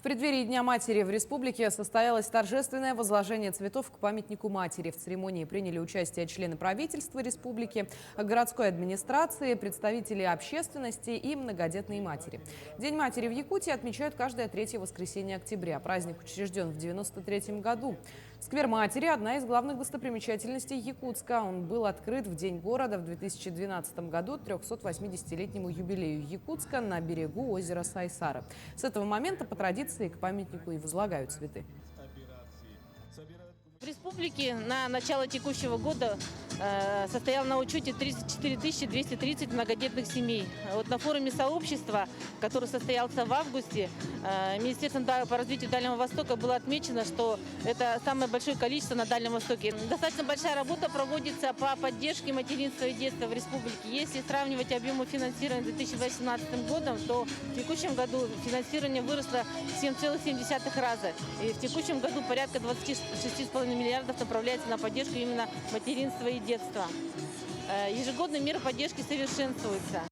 преддверии Дня матери в республике состоялось торжественное возложение цветов к памятнику матери. В церемонии приняли участие члены правительства республики, городской администрации, представители общественности и многодетные матери. День матери в Якутии отмечают каждое третье воскресенье октября. Праздник учрежден в 1993 году. Сквер матери – одна из главных достопримечательностей Якутска. Он был открыт в День города в 2012 году 380-летнему юбилею Якутска на берегу озера Сайсары. С этого момента по традиции к памятнику и возлагают цветы. В республике на начало текущего года состоял на учете 34 230 многодетных семей. Вот на форуме сообщества, который состоялся в августе, Министерством по развитию Дальнего Востока было отмечено, что это самое большое количество на Дальнем Востоке. Достаточно большая работа проводится по поддержке материнства и детства в республике. Если сравнивать объемы финансирования с 2018 годом, то в текущем году финансирование выросло в 7,7 раза. И в текущем году порядка 26,5 миллиардов направляется на поддержку именно материнства и детства. Ежегодно меры поддержки совершенствуются.